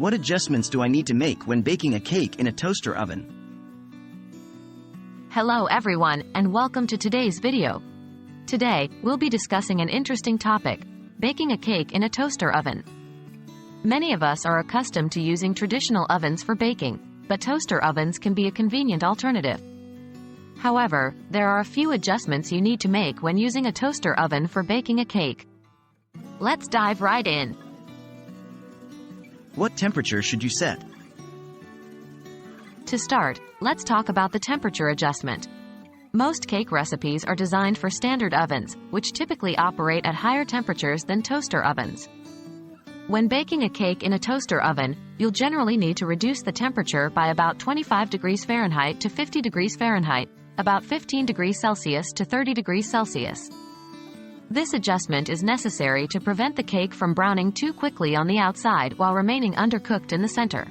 What adjustments do I need to make when baking a cake in a toaster oven? Hello everyone, and welcome to today's video. Today, we'll be discussing an interesting topic: baking a cake in a toaster oven. Many of us are accustomed to using traditional ovens for baking, but toaster ovens can be a convenient alternative. However, there are a few adjustments you need to make when using a toaster oven for baking a cake. Let's dive right in. What temperature should you set? To start, let's talk about the temperature adjustment. Most cake recipes are designed for standard ovens, which typically operate at higher temperatures than toaster ovens. When baking a cake in a toaster oven, you'll generally need to reduce the temperature by about 25 degrees Fahrenheit to 50 degrees Fahrenheit, about 15 degrees Celsius to 30 degrees Celsius. This adjustment is necessary to prevent the cake from browning too quickly on the outside while remaining undercooked in the center.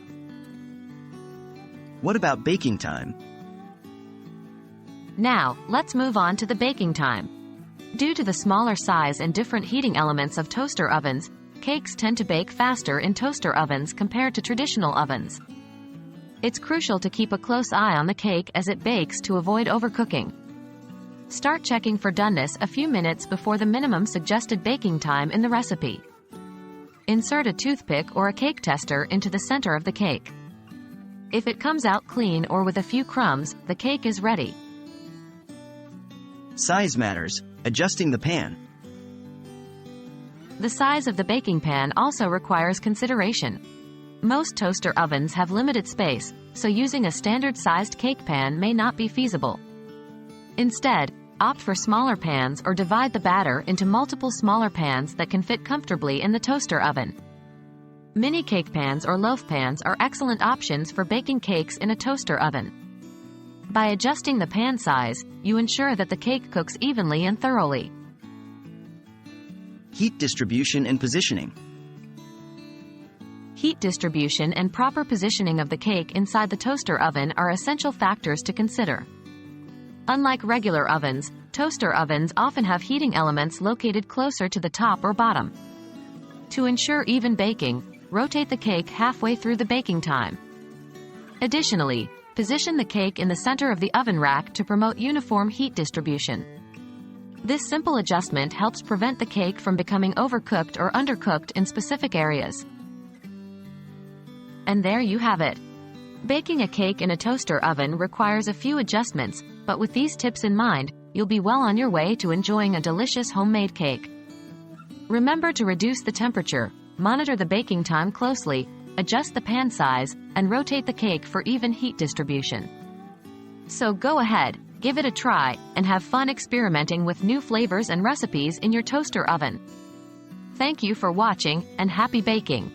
What about baking time? Now, let's move on to the baking time. Due to the smaller size and different heating elements of toaster ovens, cakes tend to bake faster in toaster ovens compared to traditional ovens. It's crucial to keep a close eye on the cake as it bakes to avoid overcooking. Start checking for doneness a few minutes before the minimum suggested baking time in the recipe. Insert a toothpick or a cake tester into the center of the cake. If it comes out clean or with a few crumbs, the cake is ready. Size matters. Adjusting the pan. The size of the baking pan also requires consideration. Most toaster ovens have limited space, so using a standard-sized cake pan may not be feasible. Instead, opt for smaller pans or divide the batter into multiple smaller pans that can fit comfortably in the toaster oven. Mini cake pans or loaf pans are excellent options for baking cakes in a toaster oven. By adjusting the pan size, you ensure that the cake cooks evenly and thoroughly. Heat distribution and positioning. Heat distribution and proper positioning of the cake inside the toaster oven are essential factors to consider. Unlike regular ovens, toaster ovens often have heating elements located closer to the top or bottom. To ensure even baking, rotate the cake halfway through the baking time. Additionally, position the cake in the center of the oven rack to promote uniform heat distribution. This simple adjustment helps prevent the cake from becoming overcooked or undercooked in specific areas. And there you have it. Baking a cake in a toaster oven requires a few adjustments, but with these tips in mind, you'll be well on your way to enjoying a delicious homemade cake. Remember to reduce the temperature, monitor the baking time closely, adjust the pan size, and rotate the cake for even heat distribution. So go ahead, give it a try, and have fun experimenting with new flavors and recipes in your toaster oven. Thank you for watching, and happy baking!